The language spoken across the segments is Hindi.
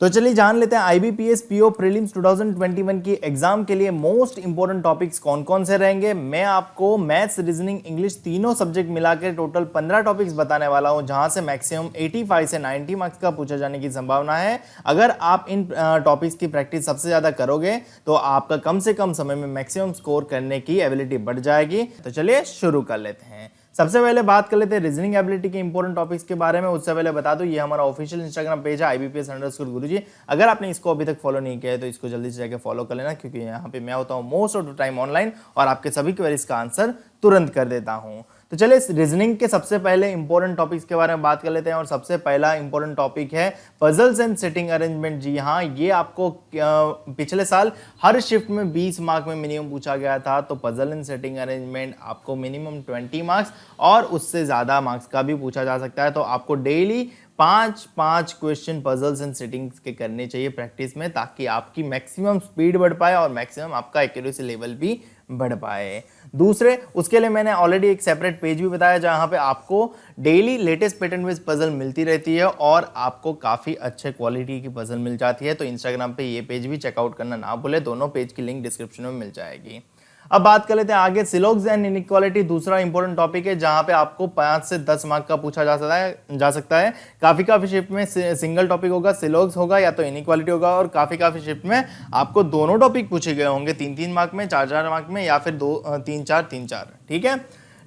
तो चलिए जान लेते हैं आईबीपीएस पीओ प्रीलिम्स 2021 की एग्जाम के लिए मोस्ट इंपोर्टेंट टॉपिक्स कौन कौन से रहेंगे। मैं आपको मैथ्स, रीजनिंग, इंग्लिश तीनों सब्जेक्ट मिलाकर टोटल 15 टॉपिक्स बताने वाला हूं, जहां से मैक्सिमम 85 से 90 मार्क्स का पूछा जाने की संभावना है। अगर आप इन टॉपिक्स की प्रैक्टिस सबसे ज्यादा करोगे तो आपका कम से कम समय में मैक्सिमम स्कोर करने की एबिलिटी बढ़ जाएगी। तो चलिए शुरू कर लेते हैं। सबसे पहले बात कर लेते हैं रीजनिंग एबिलिटी के इंपॉर्टेंट टॉपिक्स के बारे में। उससे पहले बता दूं, ये हमारा ऑफिशियल इंस्टाग्राम पेज है IBPS_गुरुजी। अगर आपने इसको अभी तक फॉलो नहीं किया है तो इसको जल्दी से जाकर फॉलो कर लेना, क्योंकि यहाँ पे मैं होता हूँ most of the time online और आपके सभी क्वेरीज का आंसर तुरंत कर देता हूँ। तो चलिए रीजनिंग के सबसे पहले इंपॉर्टेंट टॉपिक्स के बारे में बात कर लेते हैं। और सबसे पहला इंपॉर्टेंट टॉपिक है पजल्स एंड सेटिंग अरेंजमेंट। जी हाँ, ये आपको पिछले साल हर शिफ्ट में 20 मार्क में मिनिमम पूछा गया था। तो पजल एंड सेटिंग अरेंजमेंट आपको मिनिमम 20 मार्क्स और उससे ज्यादा मार्क्स का भी पूछा जा सकता है। तो आपको daily 5 question puzzles and settings के करने चाहिए प्रैक्टिस में, ताकि आपकी मैक्सिमम स्पीड बढ़ पाए और मैक्सिमम आपका एक्यूरेसी लेवल भी बढ़ पाए। दूसरे, उसके लिए मैंने ऑलरेडी एक सेपरेट पेज भी बताया, जहां पे आपको daily latest pattern based puzzle मिलती रहती है और आपको काफी अच्छे क्वालिटी की पजल मिल जाती है। तो इंस्टाग्राम पे ये पेज भी चेकआउट करना ना भूले, दोनों पेज की लिंक डिस्क्रिप्शन में मिल जाएगी। अब बात कर लेते हैं आगे सिलोग्स एंड इनइक्वालिटी। दूसरा इंपॉर्टेंट टॉपिक है, जहां पे आपको 5 से 10 मार्क का पूछा जा सकता है। काफी शिफ्ट में सिंगल टॉपिक होगा, सिलोग्स होगा या तो इनइक्वालिटी होगा, और काफी शिफ्ट में आपको दोनों टॉपिक पूछे गए होंगे, 3-3 मार्क में, 4-4 मार्क में, या फिर 3-4 ठीक है।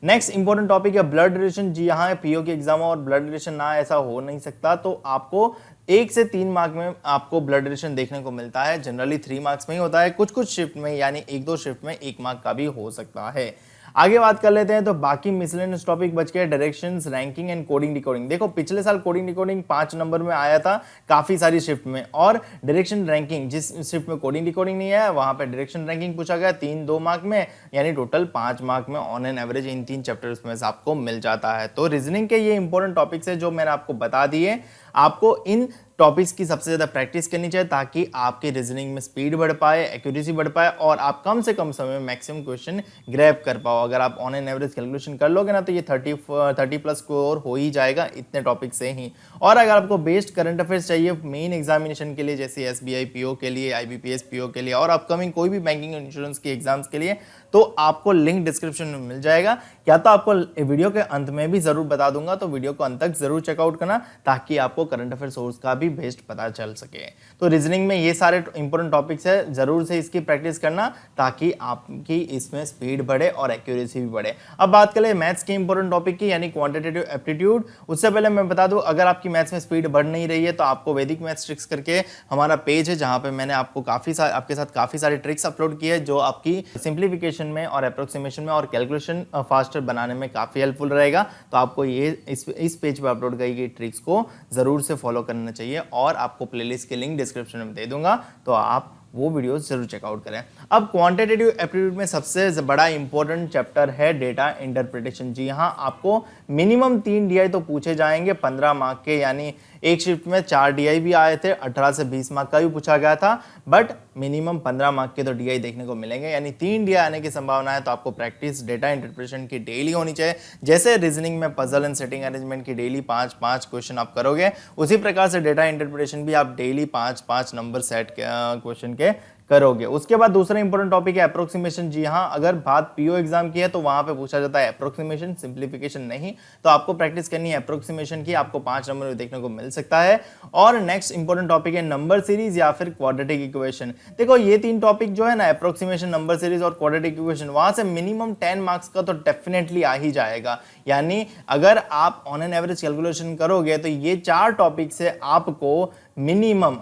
नेक्स्ट इंपॉर्टेंट टॉपिक है ब्लड रिलेशन। जी यहाँ पीओ के एग्जाम और ब्लड रिलेशन ना ऐसा हो नहीं सकता। तो आपको 1 से 3 मार्क में आपको ब्लड रिलेशन देखने को मिलता है। जनरली 3 मार्क्स में ही होता है, कुछ शिफ्ट में यानी 1-2 शिफ्ट में 1 मार्क का भी हो सकता है। आगे बात कर लेते हैं। तो बाकी मिसलेनियस टॉपिक बच गए directions, ranking and coding decoding. देखो पिछले साल कोडिंग डिकोडिंग 5 नंबर में आया था काफी सारी शिफ्ट में, और डायरेक्शन रैंकिंग जिस शिफ्ट में कोडिंग डिकोडिंग नहीं है वहां पे डायरेक्शन रैंकिंग पूछा गया 3-2 मार्क में, यानी टोटल 5 मार्क में on an average in 3 chapters में से आपको मिल जाता है। तो रीजनिंग के ये इंपॉर्टेंट टॉपिक्स है जो मैंने आपको बता दिए। आपको इन टॉपिक्स की सबसे ज्यादा प्रैक्टिस करनी चाहिए, ताकि आपकी रीजनिंग में स्पीड बढ़ पाए, एक्यूरेसी बढ़ पाए, और आप कम से कम समय में मैक्सिमम क्वेश्चन ग्रैब कर पाओ। अगर आप ऑन एन एवरेज कैलकुलेशन कर लोगे ना, तो ये 30+ स्कोर हो ही जाएगा इतने टॉपिक से ही। और अगर आपको बेस्ड करंट अफेयर्स चाहिए मेन एग्जामिनेशन के लिए, जैसे SBI PO के लिए, IBPS PO के लिए, और अपकमिंग कोई भी बैंकिंग इंश्योरेंस के एग्जाम्स के लिए, तो आपको लिंक डिस्क्रिप्शन में मिल जाएगा, या तो आपको वीडियो के अंत में भी जरूर बता दूंगा। तो वीडियो को अंत तक जरूर चेकआउट करना, ताकि आपको करंट अफेयर सोर्स का भी बेस्ट पता चल सके। तो रीजनिंग में ये सारे इंपॉर्टेंट टॉपिक्स है, जरूर से इसकी प्रैक्टिस करना, ताकि आपकी इसमें स्पीड बढ़े और एक्यूरेसी भी बढ़े। अब बात करें मैथ्स के इंपॉर्टेंट टॉपिक की, यानी क्वांटिटेटिव एप्टीट्यूड। उससे पहले मैं बता दूं, अगर आपकी मैथ्स में स्पीड बढ़ नहीं रही है तो आपको वैदिक मैथ्स ट्रिक्स करके हमारा पेज है, जहां पे मैंने आपको आपके साथ काफी सारे ट्रिक्स अपलोड किए हैं, जो आपकी सिंप्लीफिकेशन में और अप्रोक्सीमेशन में और कैलकुलेशन फास्टर बनाने में काफी हेल्पफुल रहेगा। तो आपको ये इस पेज पर अपलोड की गई ट्रिक्स को जरूर से फॉलो करना चाहिए, और आपको प्लेलिस्ट की लिंक डिस्क्रिप्शन में दे दूंगा, तो आप वो वीडियोस जरूर चेकआउट करें। अब क्वांटिटेटिव एप्टीट्यूड में सबसे बड़ा इंपॉर्टेंट चैप्टर है डेटा इंटरप्रिटेशन। जी हाँ, आपको मिनिमम 3 DI तो पूछे जाएंगे 15 मार्क के, यानी एक शिफ्ट में 4 DI भी आए थे, 18 से 20 मार्क का भी पूछा गया था, बट मिनिमम 15 मार्क के तो DI देखने को मिलेंगे, यानी 3 DI आने की संभावना है। तो आपको प्रैक्टिस डेटा इंटरप्रिटेशन की डेली होनी चाहिए। जैसे रीजनिंग में पजल एंड सेटिंग अरेंजमेंट की डेली 5 क्वेश्चन आप करोगे, उसी प्रकार से डेटा इंटरप्रिटेशन भी आप डेली 5 नंबर सेट क्वेश्चन के करोगे। उसके बाद दूसरा इंपॉर्टेंट टॉपिक है अप्रोक्सीमेशन। जी हाँ, अगर बात PO एग्जाम की है तो वहां पे पूछा जाता है अप्रोक्सीमेशन, सिंप्लीफिकेशन नहीं। तो आपको प्रैक्टिस करनी है अप्रोक्सीमेशन की, आपको 5 नंबर में देखने को मिल सकता है। और नेक्स्ट इंपॉर्टेंट टॉपिक है नंबर सीरीज या फिर क्वाड्रेटिक इक्वेशन। देखो ये 3 टॉपिक जो है ना, अप्रोक्सीमेशन, नंबर सीरीज और क्वाड्रेटिक इक्वेशन, वहां से मिनिमम 10 मार्क्स का तो डेफिनेटली आ ही जाएगा। यानी अगर आप ऑन एन एवरेज कैलकुलेशन करोगे तो ये 4 टॉपिक से आपको मिनिमम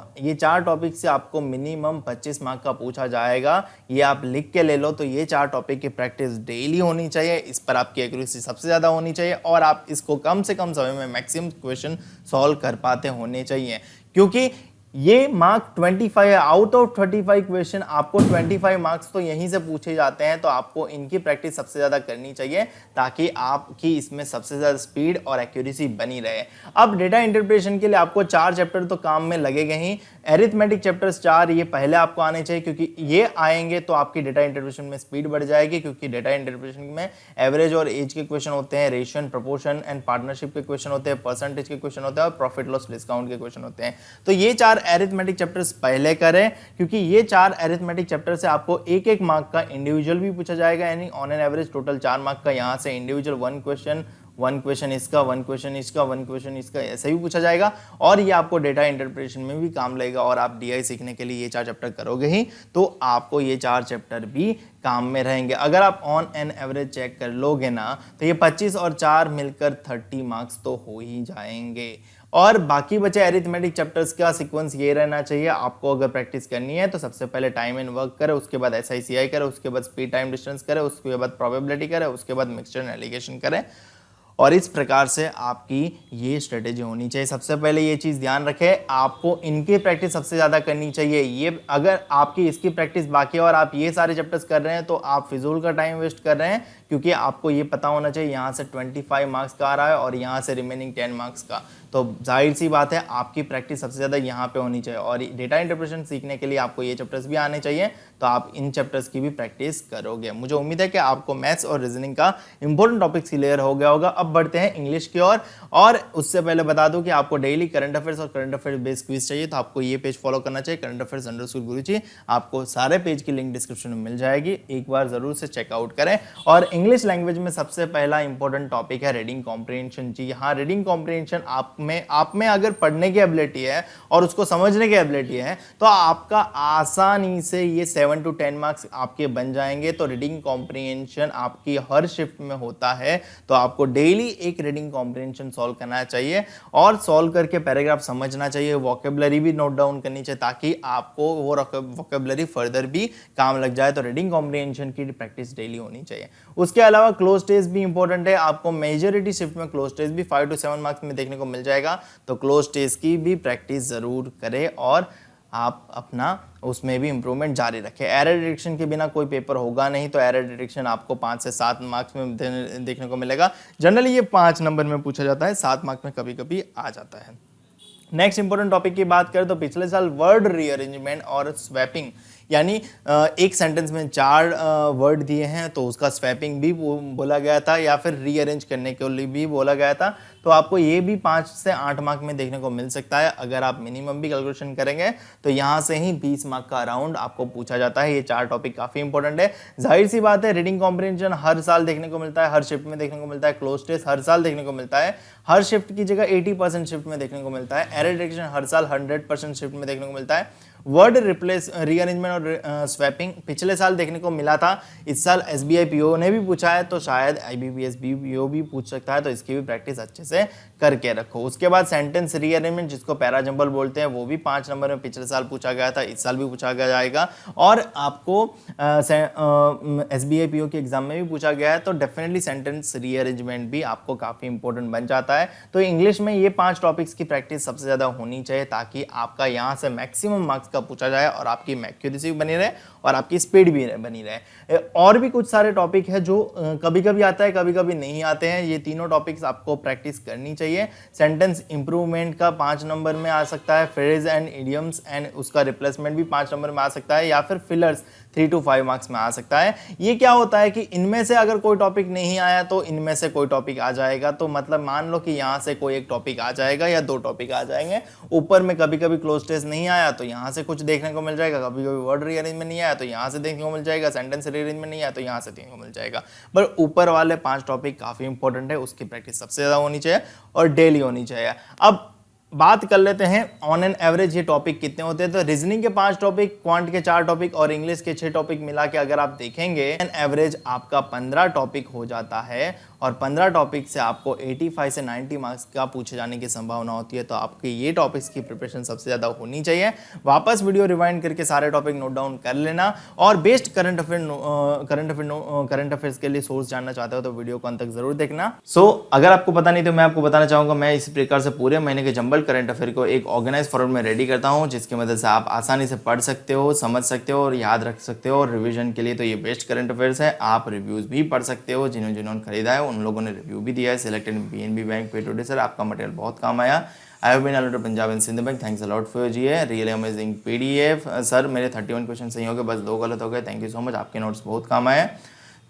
25 मार्क का पूछा जाएगा। ये आप लिख के ले लो। तो ये 4 टॉपिक की प्रैक्टिस डेली होनी चाहिए, इस पर आपकी एक्यूरेसी सबसे ज्यादा होनी चाहिए, और आप इसको कम से कम समय में मैक्सिमम क्वेश्चन सॉल्व कर पाते होने चाहिए, क्योंकि ये मार्क 25 आउट ऑफ 35 क्वेश्चन, आपको 25 मार्क्स तो यहीं से पूछे जाते हैं। तो आपको इनकी प्रैक्टिस सबसे ज्यादा करनी चाहिए, ताकि आपकी इसमें सबसे ज्यादा स्पीड और एक्यूरेसी बनी रहे। अब डेटा इंटरप्रिटेशन के लिए आपको 4 चैप्टर तो काम में लगेगा ही। एरिथमेटिक चैप्टर्स 4 ये पहले आपको आने चाहिए, क्योंकि ये आएंगे तो आपकी डेटा इंटरप्रिटेशन में स्पीड बढ़ जाएगी, क्योंकि डेटा इंटरप्रिटेशन में एवरेज और एज के क्वेश्चन होते हैं, ratio and proportion and partnership के क्वेश्चन होते हैं, परसेंटेज के क्वेश्चन होते हैं, और प्रॉफिट लॉस डिस्काउंट के क्वेश्चन होते हैं। तो ये 4 एरिथमेटिक चैप्टर्स पहले करें, क्योंकि ये 4 एरिथमेटिक चैप्टर से आपको एक एक मार्क का इंडिविजुअल भी पूछा जाएगा, यानी on an average total 4 mark का यहाँ से इंडिविजुअल 1 क्वेश्चन इसका, 1 क्वेश्चन इसका, 1 क्वेश्चन इसका, ऐसे भी पूछा जाएगा। और ये आपको डेटा इंटरप्रिटेशन में भी काम लगेगा, और आप डीआई सीखने के लिए ये 4 चैप्टर करोगे ही तो आपको ये 4 चैप्टर भी काम में रहेंगे। अगर आप ऑन एन एवरेज चेक कर लोगे ना तो ये 25 और 4 मिलकर 30 मार्क्स तो हो ही जाएंगे। और बाकी बचे एरिथमेटिक चैप्टर्स का सीक्वेंस ये रहना चाहिए, आपको अगर प्रैक्टिस करनी है तो सबसे पहले टाइम एंड वर्क करें, उसके बाद SICI करें, उसके बाद स्पीड टाइम डिस्टेंस करें, उसके बाद प्रोबेबिलिटी करें, उसके बाद मिक्सचर एंड एलिगेशन करें। और इस प्रकार से आपकी ये स्ट्रेटेजी होनी चाहिए। सबसे पहले ये चीज़ ध्यान रखें, आपको इनकी प्रैक्टिस सबसे ज़्यादा करनी चाहिए। ये अगर आपकी इसकी प्रैक्टिस बाकी है और आप ये सारे चैप्टर्स कर रहे हैं तो आप फिजूल का टाइम वेस्ट कर रहे हैं, क्योंकि आपको ये पता होना चाहिए यहाँ से 25 मार्क्स का आ रहा है और यहाँ से रिमेनिंग 10 मार्क्स का। तो जाहिर सी बात है आपकी प्रैक्टिस सबसे ज़्यादा यहाँ पे होनी चाहिए। और डेटा इंटरप्रिटेशन सीखने के लिए आपको ये चैप्टर्स भी आने चाहिए, तो आप इन चैप्टर्स की भी प्रैक्टिस करोगे। मुझे उम्मीद है कि आपको मैथ्स और रीजनिंग का इंपॉर्टेंट टॉपिक्स क्लियर हो गया होगा। अब बढ़ते हैं इंग्लिश की ओर। और उससे पहले बता दूं कि आपको डेली करंट अफेयर्स और करंट अफेयर्स बेस्ड क्विज चाहिए तो आपको ये पेज फॉलो करना चाहिए, करंट अफेयर्स _ गुरुजी। आपको सारे पेज की लिंक डिस्क्रिप्शन में मिल जाएगी, एक बार जरूर से चेकआउट करें। और इंग्लिश लैंग्वेज में सबसे पहला इंपॉर्टेंट टॉपिक है रीडिंग कॉम्प्रिहेंशन। जी हाँ, रीडिंग कॉम्प्रिहेंशन आप में अगर पढ़ने की एबिलिटी है और उसको समझने की एबिलिटी है तो आपका आसानी से ये 7 to 10 मार्क्स आपके बन जाएंगे। तो रीडिंग कॉम्प्रिहेंशन आपकी हर शिफ्ट में होता है, तो आपको डेली एक रीडिंग कॉम्प्रिहेंशन सॉल्व करना चाहिए और सॉल्व करके पैराग्राफ समझना चाहिए, वोकेबलरी भी नोट डाउन करनी चाहिए ताकि आपको वो वोकेबलरी फर्दर भी काम लग जाए। तो रीडिंग कॉम्प्रिहेंशन की प्रैक्टिस डेली होनी चाहिए। उसके अलावा क्लोज टेस्ट भी इंपॉर्टेंट है, आपको मेजॉरिटी शिफ्ट में क्लोज टेस्ट भी 5 to 7 मार्क्स में देखने को मिल जाएगा। तो क्लोज टेस्ट की भी प्रैक्टिस जरूर करें और आप अपना उसमें भी इंप्रूवमेंट जारी रखें। एरर डिटेक्शन के बिना कोई पेपर होगा नहीं, तो एरर डिटेक्शन आपको 5 से 7 मार्क्स में देखने को मिलेगा। जनरली ये 5 नंबर में पूछा जाता है, 7 मार्क्स में कभी कभी आ जाता है। नेक्स्ट इंपॉर्टेंट टॉपिक की बात करें तो पिछले साल वर्ड रीअरेंजमेंट और स्वैपिंग, यानी एक सेंटेंस में 4 वर्ड दिए हैं तो उसका स्वैपिंग भी बोला गया था या फिर रीअरेंज करने के लिए भी बोला गया था। तो आपको ये भी 5 से 8 मार्क में देखने को मिल सकता है। अगर आप मिनिमम भी कैलकुलेशन करेंगे तो यहाँ से ही 20 मार्क का अराउंड आपको पूछा जाता है। ये 4 टॉपिक काफ़ी इंपॉर्टेंट है। जाहिर सी बात है, रीडिंग कॉम्प्रिहेंशन हर साल देखने को मिलता है, हर शिफ्ट में देखने को मिलता है। क्लोज टेस्ट हर साल देखने को मिलता है, हर शिफ्ट की जगह 80% शिफ्ट में देखने को मिलता है। एरर डिटेक्शन हर साल 100% शिफ्ट में देखने को मिलता है। वर्ड रिप्लेस रीअरेंजमेंट और स्वैपिंग पिछले साल देखने को मिला था, इस साल SBI PO ने भी पूछा है तो शायद IBPS PO भी पूछ सकता है, तो इसकी भी प्रैक्टिस अच्छे से करके रखो। उसके बाद सेंटेंस रीअरेंजमेंट जिसको पैरा जंबल बोलते हैं, वो भी 5 नंबर में पिछले साल पूछा गया था, इस साल भी पूछा जाएगा और आपको SBI PO के एग्जाम में भी पूछा गया है। तो डेफिनेटली सेंटेंस रीअरेंजमेंट भी आपको काफ़ी इंपॉर्टेंट बन जाता है। तो इंग्लिश में ये 5 टॉपिक्स की प्रैक्टिस सबसे ज़्यादा होनी चाहिए ताकि आपका यहाँ से मैक्सिमम मार्क्स का पूछा जाए और आपकी एक्यूरेसी भी बनी रहे और आपकी स्पीड भी बनी रहे। और भी कुछ सारे टॉपिक है जो कभी कभी आता है, कभी कभी नहीं आते हैं। ये तीनों टॉपिक्स आपको प्रैक्टिस करनी चाहिए। सेंटेंस इंप्रूवमेंट का 5 नंबर में आ सकता है, फ्रेज एंड इडियम्स एंड उसका रिप्लेसमेंट भी 5 नंबर में आ सकता है, या फिर फिलर्स 3 to 5 मार्क्स में आ सकता है। ये क्या होता है कि इनमें से अगर कोई टॉपिक नहीं आया तो इनमें से कोई टॉपिक आ जाएगा। तो मतलब मान लो कि यहाँ से कोई एक टॉपिक आ जाएगा या 2 टॉपिक आ जाएंगे। ऊपर में कभी कभी क्लोज टेस्ट नहीं आया तो यहाँ से कुछ देखने को मिल जाएगा, कभी कभी वर्ड रीअरेंजमेंट नहीं आया तो यहाँ से देखने को मिल जाएगा, सेंटेंस रीअरेंजमेंट नहीं आया तो यहाँ से देखने को मिल जाएगा। पर ऊपर वाले 5 टॉपिक काफ़ी इंपॉर्टेंट है, उसकी प्रैक्टिस सबसे ज़्यादा होनी चाहिए और डेली होनी चाहिए। अब बात कर लेते हैं ऑन एन एवरेज ये टॉपिक कितने होते हैं। तो रीजनिंग के 5 टॉपिक, क्वांट के 4 टॉपिक और इंग्लिश के 6 टॉपिक मिला के अगर आप देखेंगे एन एवरेज आपका 15 टॉपिक हो जाता है और 15 टॉपिक से आपको 85 से 90 मार्क्स का पूछे जाने की संभावना होती है। तो आपके ये टॉपिक्स की प्रिपरेशन सबसे ज़्यादा होनी चाहिए। वापस वीडियो रिवाइंड करके सारे टॉपिक नोट डाउन कर लेना और बेस्ट करंट अफेयर्स के लिए सोर्स जानना चाहते हो तो वीडियो को अंत तक जरूर देखना। अगर आपको पता नहीं तो मैं आपको बताना चाहूँगा, मैं इसी प्रकार से पूरे महीने के जंबल करंट अफेयर को एक ऑर्गेनाइज फॉर्मेट में रेडी करता हूँ, जिसकी मदद से आप आसानी से पढ़ सकते हो, समझ सकते हो और याद रख सकते हो। और रिवीजन के लिए तो ये बेस्ट करंट अफेयर्स है। आप रिव्यूज भी पढ़ सकते हो, जिन्होंने खरीदा है उन लोगों ने रिव्यू भी दिया है। सिलेक्टेड PNB बैंक पे टुडे सर, आपका मटेरियल बहुत काम आया। I have been allotted Punjab and Sindh bank, thanks a lot for your GA, really amazing PDF। Sir मेरे 31 क्वेश्चन सही हो गए, बस 2 गलत हो गए, थैंक यू सो मच, आपके नोट्स बहुत काम आए।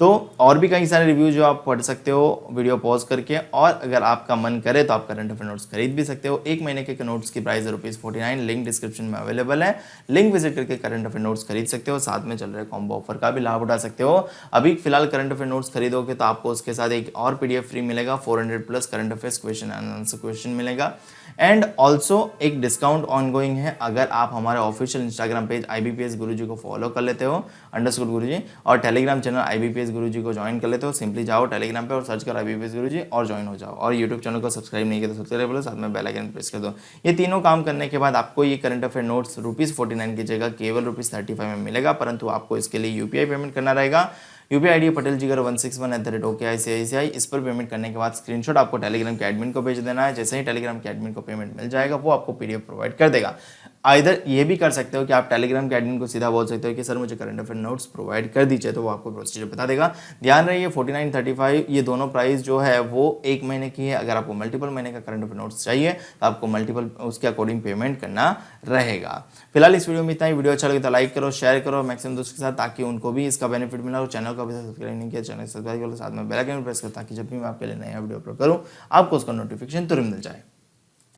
तो और भी कई सारे रिव्यू जो आप पढ़ सकते हो वीडियो पॉज करके, और अगर आपका मन करे तो आप करंट अफेयर नोट्स खरीद भी सकते हो। एक महीने के नोट्स की प्राइस है ₹49, लिंक डिस्क्रिप्शन में अवेलेबल है, लिंक विजिट करके करंट अफेयर नोट्स खरीद सकते हो। साथ में चल रहे कॉम्बो ऑफर का भी लाभ उठा सकते हो। अभी फिलहाल करंट अफेयर नोट्स खरीदोगे तो आपको उसके साथ एक और PDF फ्री मिलेगा, 400 plus current affairs question and answer question मिलेगा। एंड ऑल्सो एक डिस्काउंट ऑनगोइंग है, अगर आप हमारे ऑफिशियल इंस्टाग्राम पेज IBPS गुरुजी को फॉलो कर लेते हो _गुरुजी, और टेलीग्राम चैनल IBPS गुरुजी को ज्वाइन कर लेते हो। सिंपली जाओ टेलीग्राम पे और सर्च करो IBPS गुरुजी और ज्वाइन हो जाओ। और यूट्यूब चैनल को सब्सक्राइब नहीं किया तो सब्सक्राइब करो, साथ में बेल आइकन प्रेस कर दो। ये तीनों काम करने के बाद आपको ये करंट अफेयर नोट्स ₹49 की जगह केवल ₹35 में मिलेगा, परंतु आपको इसके लिए UPI पेमेंट करना रहेगा। UPI ID pateljigar161@OKICICI। इस पर पेमेंट करने के बाद स्क्रीनशॉट आपको टेलीग्राम के एडमिन को भेज देना है। जैसे ही टेलीग्राम के एडमिन को पेमेंट मिल जाएगा, वो आपको PDF प्रोवाइड कर देगा। इधर ये भी कर सकते हो कि आप टेलीग्राम के एडमिन को सीधा बोल सकते हो कि सर मुझे करंट अफेयर नोट्स प्रोवाइड कर दीजिए, तो वो आपको प्रोसीजर बता देगा। ध्यान रहिए 49, 35 ये दोनों प्राइस जो है वो एक महीने की है। अगर आपको मल्टीपल महीने का करंट अफेयर नोट्स चाहिए तो आपको मल्टीपल उसके अकॉर्डिंग पेमेंट करना रहेगा। फिलहाल इस वीडियो में इतना ही। वीडियो अच्छा लगे तो लाइक करो, शेयर करो मैक्सिमम दोस्तों के साथ, ताकि उनको भी इसका बेनिफिट मिला हो। चैनल को अभी सब्सक्राइब नहीं किया, चैनल सब्सक्राइब करो, साथ में बेल आइकन प्रेस करो, ताकि जब भी मैं आपके लिए नया वीडियो अपलोड करूँ आपको उसका नोटिफिकेशन तुरंत मिल जाए।